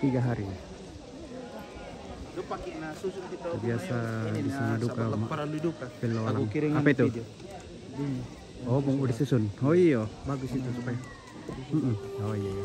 3 hari. Biasa di sana duka. Aku kirim apa itu? Oh, mau disusun. Oh iya, bagus itu supaya. Oh iya.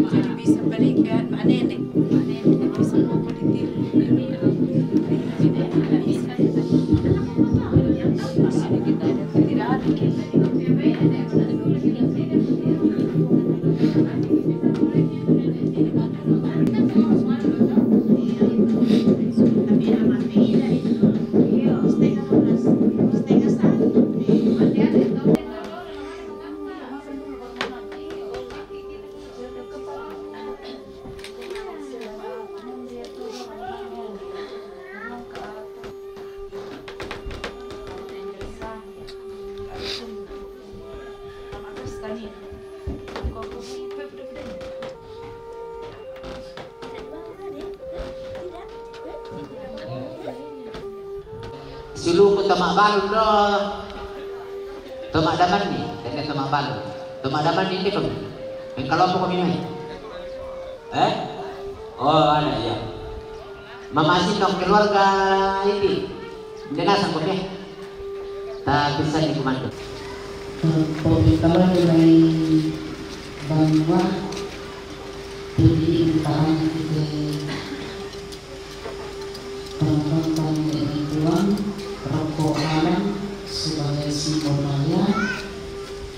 Jadi bisa balikan Mak Nenek. Mak Nenek bisa ngomong di Sulu ko tamak balon do. Tamak daman ni, kena tamak balon. Tamak daman ni ni kami. Kalau apa kami ni? Oh ada ya. Mama asin dong keluarga ini. Jenazah kami. Tak bisa dikomando. Kalau mulai bahwa jadi tahan kita penonton dari tuan rokok alam sebagai simbol raya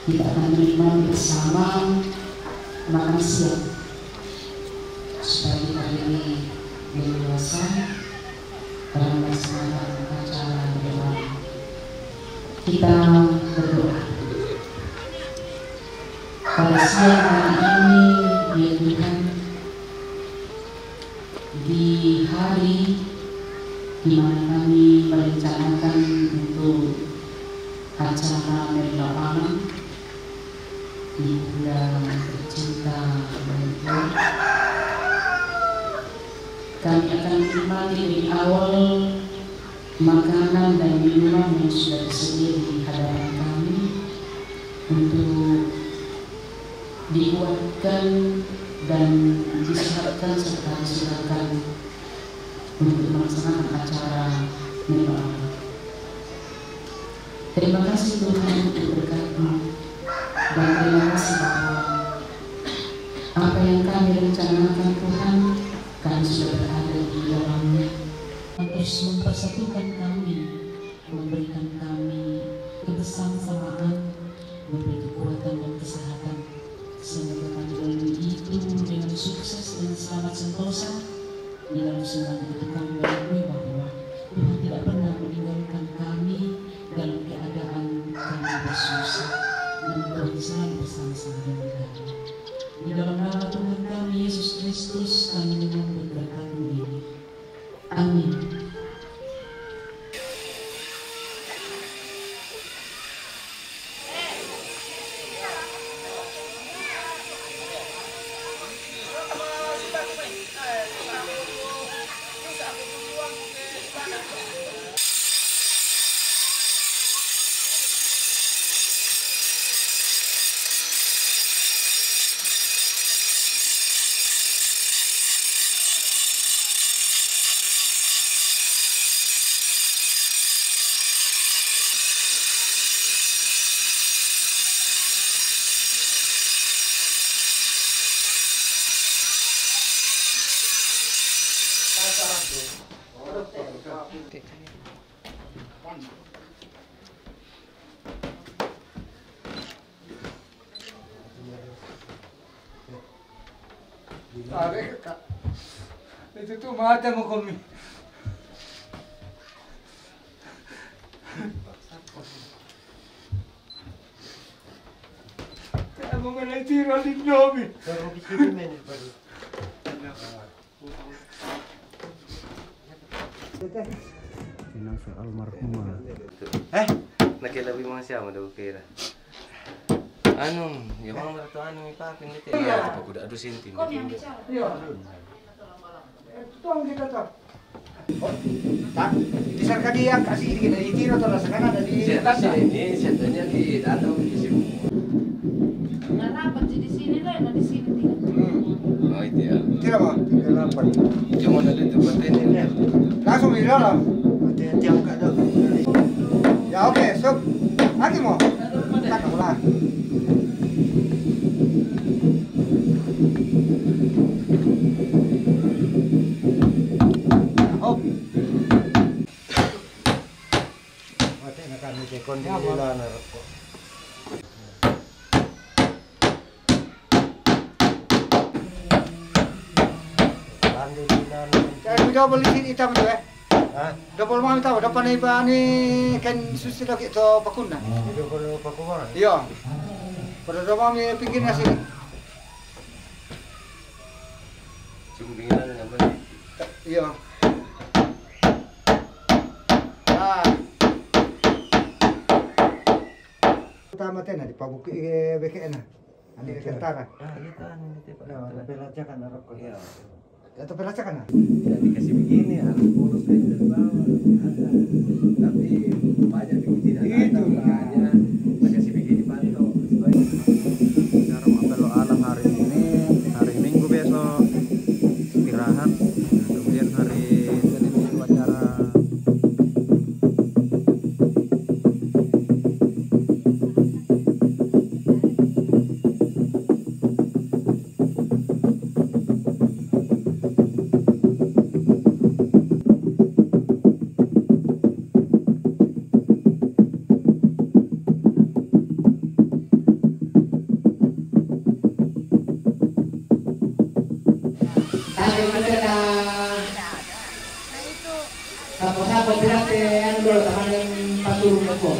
kita akan menikmati bersama makan siang supaya kita ini leluasa dalam melaksanakan acara bersama. Kita berdoa pada siang hari ini ya Tuhan, di hari di mana kami merencanakan untuk acara Mereka Alam di bulan tercinta Ramadan, kami akan menikmati dari awal makanan dan minuman yang sudah tersedia di hadapan kami untuk dikuatkan dan disiapkan serta disiapkan untuk melaksanakan acara Mereka. Terima kasih Tuhan untuk berkat-Mu dan terima kasih bahwa apa yang kami rencanakan Tuhan, kami sudah berada di dalamnya. Terus mempersatukan kami, memberikan kami kebersamaan sangat sentosa. Di dalam semua itu kami mengakui bahwa Tuhan tidak pernah meninggalkan kami dalam keadaan kami bersusah, namun Tuhan selalu bersama-sama dengan kami. Di dalam nama Tuhan kami Yesus Kristus kami menyambut berkat-Mu ini. Amin. Itu tuh mata mo kami. Kaya mo nga naitira din namin. Jenazah almarhumah. Nakilabi mga siya, madukira. Anong, yung mga marato, anong ipapin nito? Iya, kapag kuda 2 cm. Iya. Ito ang kita to. Tak, disar ka diya kasi itira to sa kanan di tanda. Ini, siyatanya di dataw, isip mo. Narapat di sini lah, di sini tinggal. Oh, itu ya. Tira mo. Kenapa? Yung mga dito, batin nila. Langsung di dalam. Tiang ka daw. Ya oke, stop. Lagi mo. Tak ulah. Double ini hitam tu double mau tahu depan ni bani kan susi lagi tu pakuna. Double pakuna. Iya. Pada rumah ni pinggir nasi. Cuma pinggiran apa? Iya. Ah. Utama tena di pabuki BKN. Ani tentara. Iya kan ini Pak. Nah, pelajaran Arab kok. Iya. Atau pelajaran? Tidak dikasih begini, harus polos kayak dari bawah. Ada. Tapi banyak begini tidak ada. Makanya dikasih begini pantau. Cara apel alam hari ini, hari Minggu besok istirahat. Kemudian hari Senin itu acara. Tapos pirate ano dulu taman yang pasurung ko.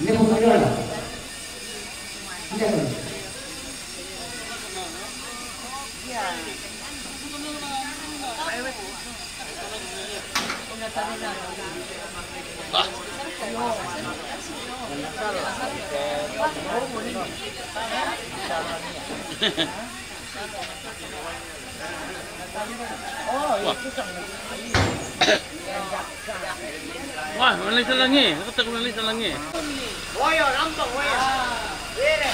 Ini mo ano la? Ini ano? Wah, malis langi. Aku tak malis langi. Woyo, nampak woyo. Dire.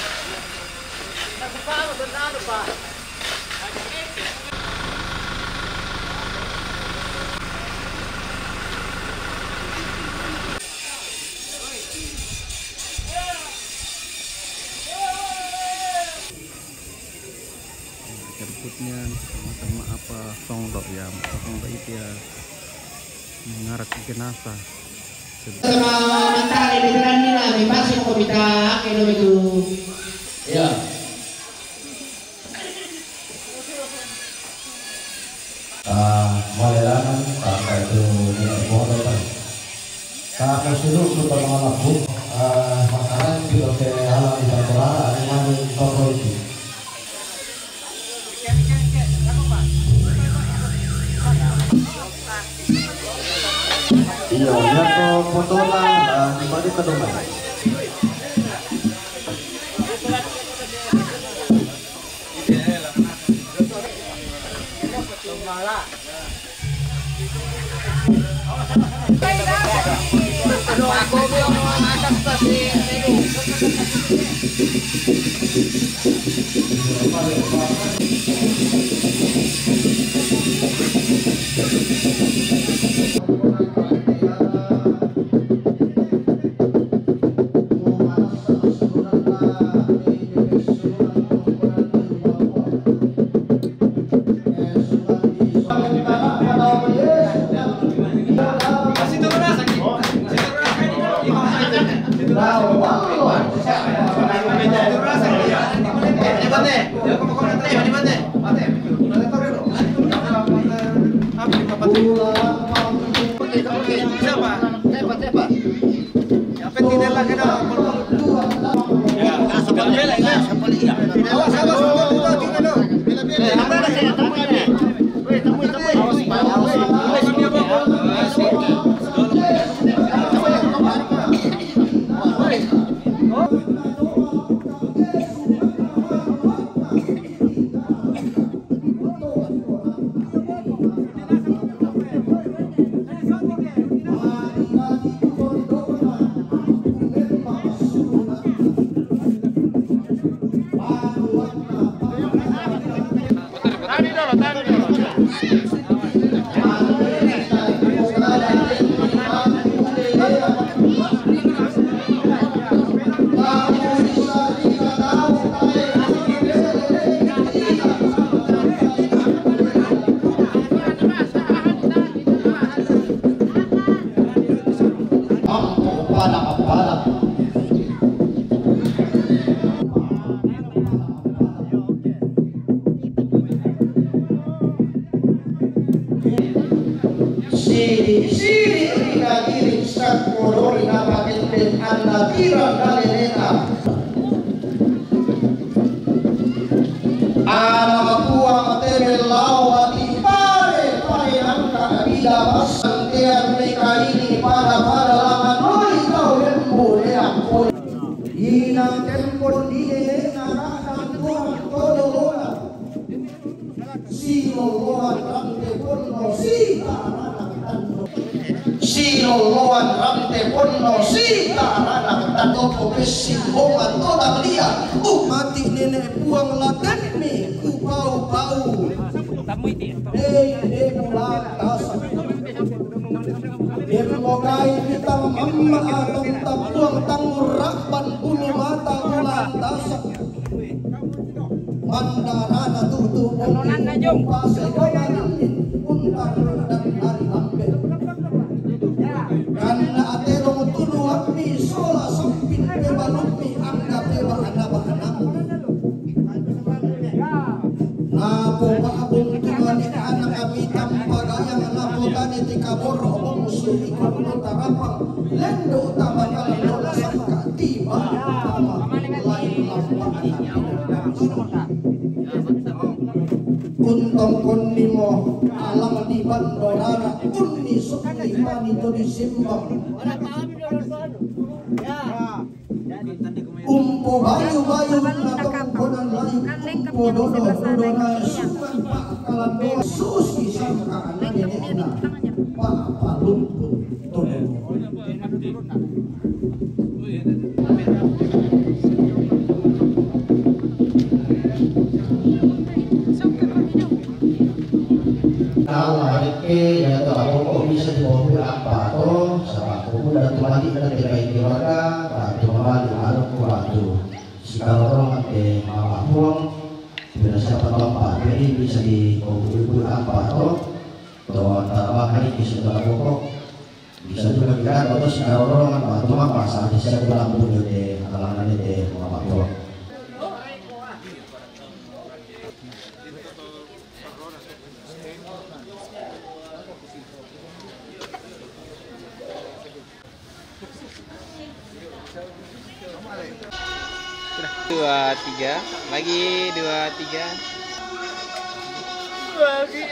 Aku paano benar pa. Berikutnya sama apa songlok ya, songlok itu ya mengarak jenazah. Mentale di Granina mi passi un comita che dove tu. Ya. Ako silo ko pa mga labo. Makaran dito kay alam ni Bantolara ang mga toko ito. Iyo, yan po foto lang kembali ke rumah. Kuntong kunni mo alam di Bantolara kunni sukni panito di Simbang umpo bayu-bayu nakapungkunan layu umpo dodo na sukan pakalan doa susi sangkaan na dinena papalumpun todo. Kalau hari ke ya tuh aku bisa dibawa apa tuh sama aku dan kembali dan tidak keluarga tapi kembali malu kuatu sekarang orang ke mama puang bila siapa bapak jadi bisa dibawa apa tuh antara hari ke saudara pokok bisa juga kita atau sekarang orang atau mama saat saya pulang dulu deh kalangan deh mama puang. 2, 3. Lagi 2, 3. Lagi.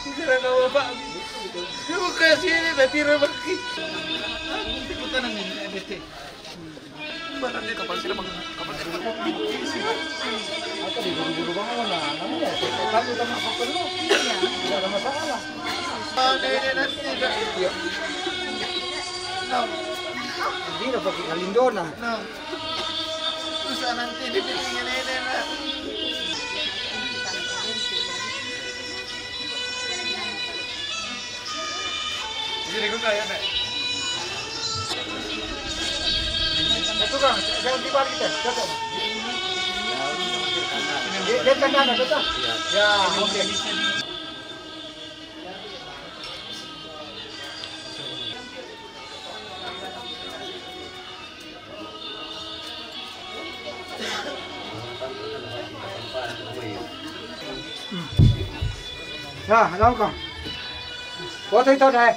Sira ka Pak. Terima kasih ini nanti rebaki. Ikutan nang ini EBT. Badan dia kapan sih bang? Kapan sih? Atau diburu-buru banget lah. Namanya kamu utama apa perlu? Tidak ada masalah. Ini nanti juga. Hindi na pag kalindona. Terus nanti dibikingan ini na. Jadi ko kaya na. Ito ka, jangan dibalik kita. Dapat. Lihat ke kanan, betul? Ya, oke. Ya, alam ka. Foto ito deh.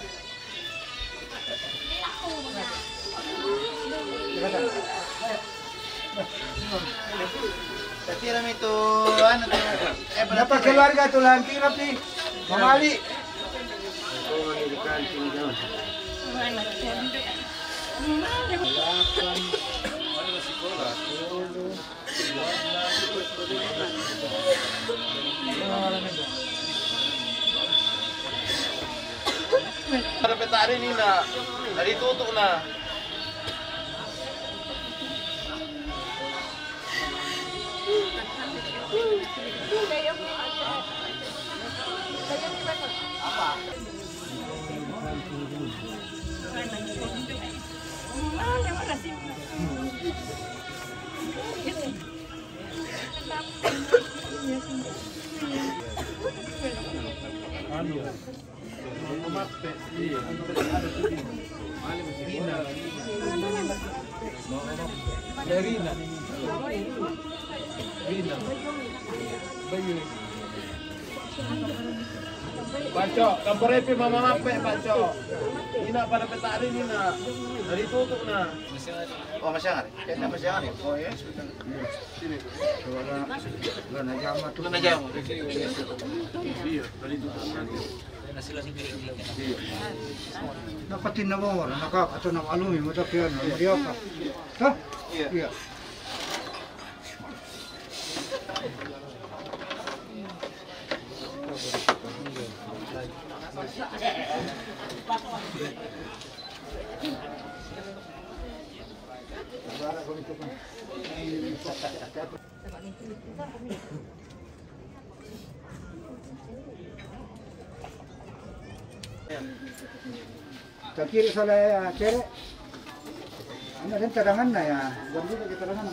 Tira mo ito, ano to? Dapat keluarga tuh lanti rapi. Mamali. Para petari ni na, naritutok na. Paco, kabarepe mama mape Paco. Ina para petari ni na. Dari tutup na. Oh masyangan. Kaya masyangan ni. Oh ya. Sini. Wala na jama tuh. Lu na jam. Iya, dari tutup nanti. Dapat tinawar, nakakato ng alumi mo takyan, Maria ka. Ha? Iya. Terkiri soalnya cere, anda kan cadangan na ya, jam juga kita cadangan.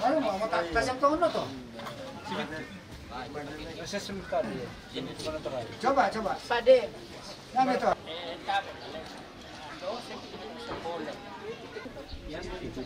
Ayo mau tak kasih tahu no tuh. Coba. Pade. Yang itu.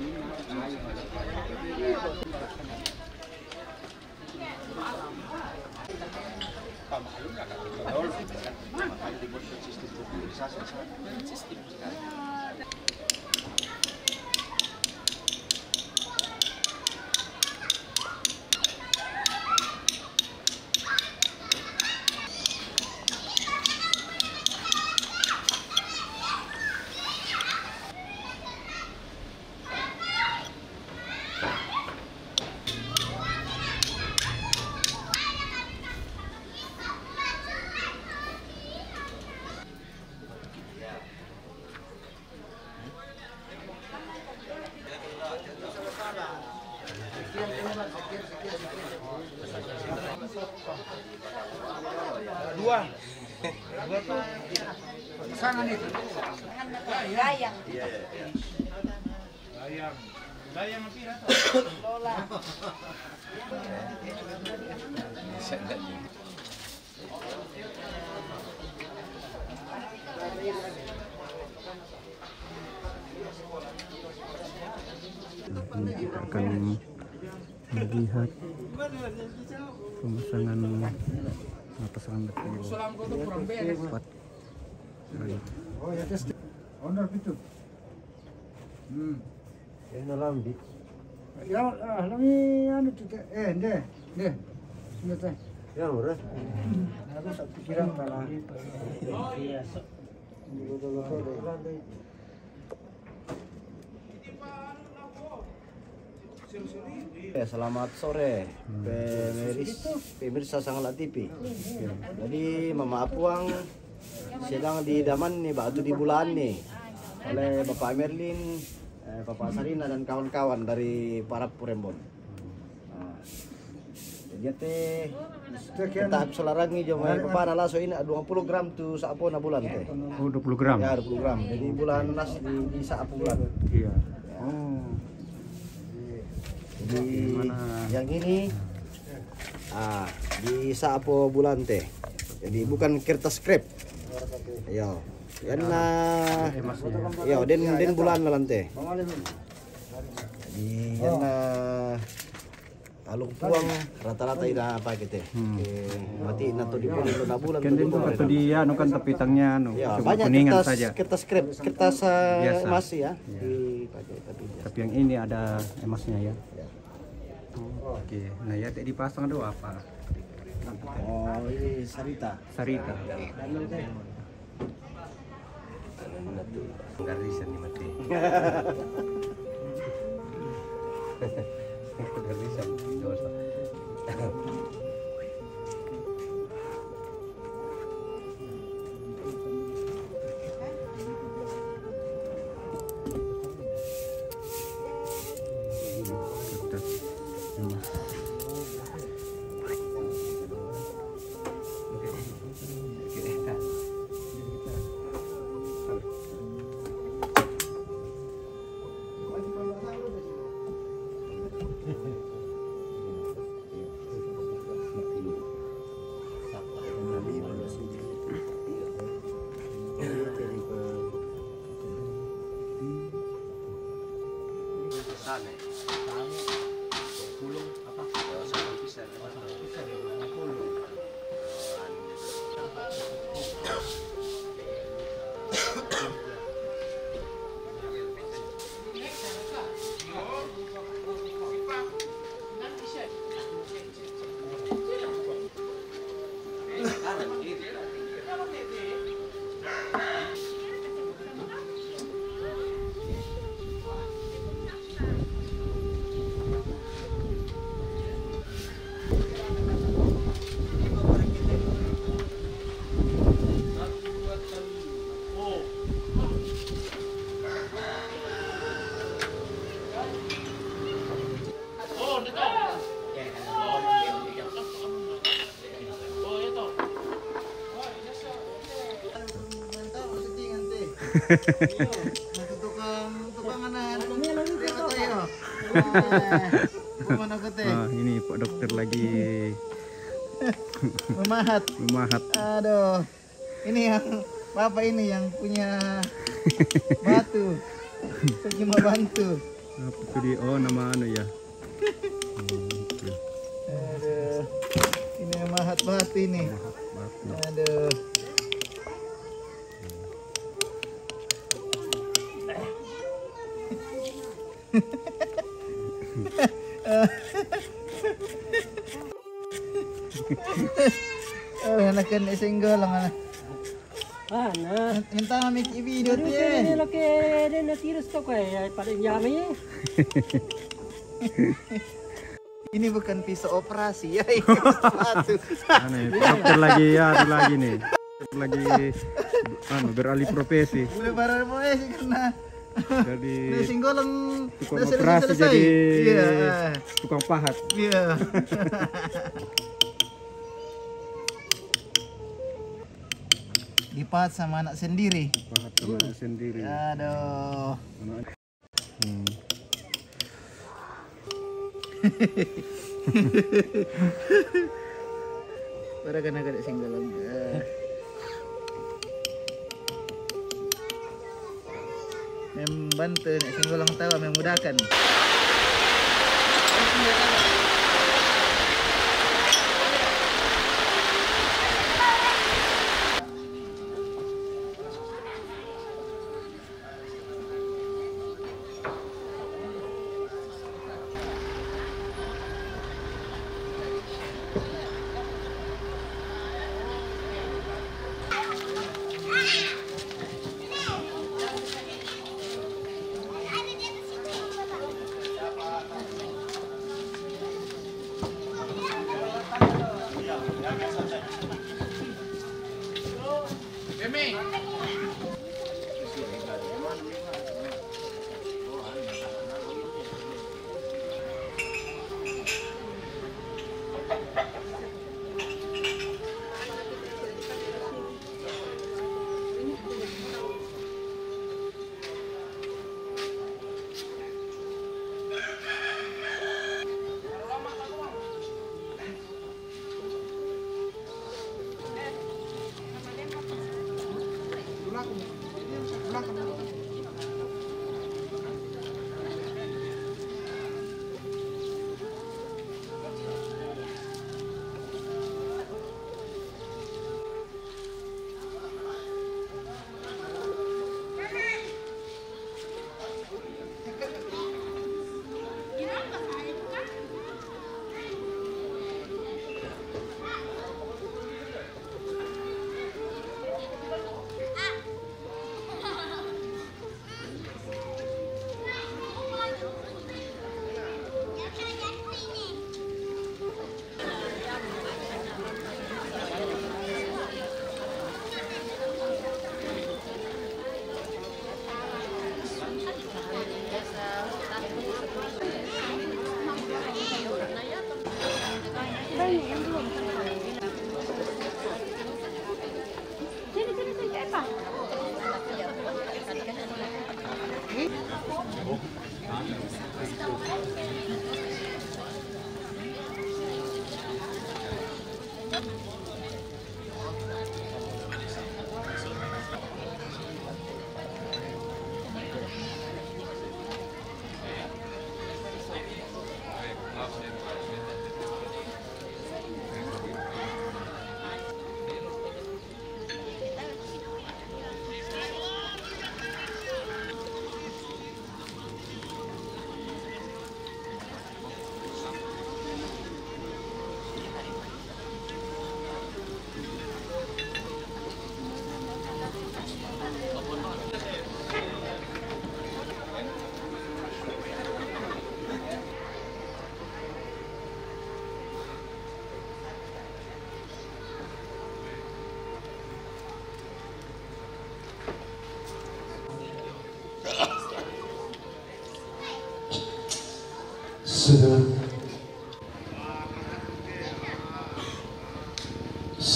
Dua tuh pasangan itu. Layang. Layang apa ya? Lola. Akan melihat pemasangan pasangan bertemu. Oh ya, Honor itu. Yan na lang, di. Ya, lagi anu tuh. Deh. Sudah teh. Yan, ora. Aku tak pikiran malah. Selamat sore, pemirsa Sangala TV. Jadi Mama Apuang sedang didaman nih, batu di bulan nih, oleh Bapak Merlin, Bapak Sarina dan kawan-kawan dari para Purembon. Jadi kita selarangi jomai Bapak nalaso ini 20 gram tuh saapo na bulan teh. Oh, 20 gram. Ya 20 gram. Jadi bulan nas di saapo bulan. Iya. Oh. Jadi yang ini di saapo bulan teh. Jadi bukan kertas krep. Yo. Yan na yo den bulan na lang teh. Jadi yan na alung puang rata-rata ina apa gitu. Mati na to di bulan Kan din atau di anu kan tepitangnya anu ya, cuma banyak kuningan kertas, saja. kertas krep, kertas Biasa. emas ya. Iya. Tapi yang ini ada emasnya ya. Oke, nah ya dipasang dulu apa? Oh, ini Sarita. Sarita. Garisan nih mati. Garisan dosa. Ini Pak Dokter lagi Memahat. Aduh. Ini yang Bapak ini yang punya batu. Saya cuma bantu. apa tuh di nama anu ya. Aduh. Ini yang mahat batu ini. Aduh. Hanakan single lang Ana. Minta kami video tuh Ini ya. lo ke den tirus to kaya pada jami. Ini bukan pisau operasi ya, ini batu. Aneh, dokter lagi ya, ada lagi nih. Dokter lagi anu beralih profesi. Udah baru mulai sih karena Jadi singgolang tukang operasi jadi tukang pahat. Iya. Dipahat sama anak sendiri. Pahat sama anak sendiri. Aduh. Para kena kada singgolang. Membantu nek singgolang tawa memudahkan.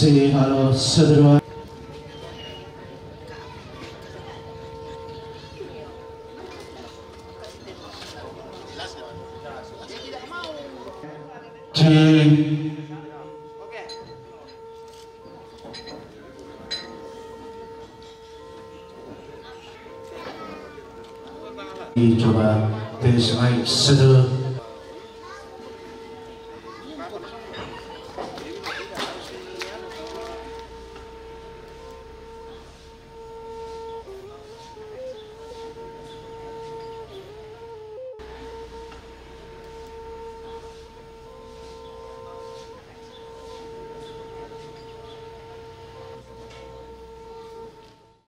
Say hello, saudara. Coba tes mic saudara.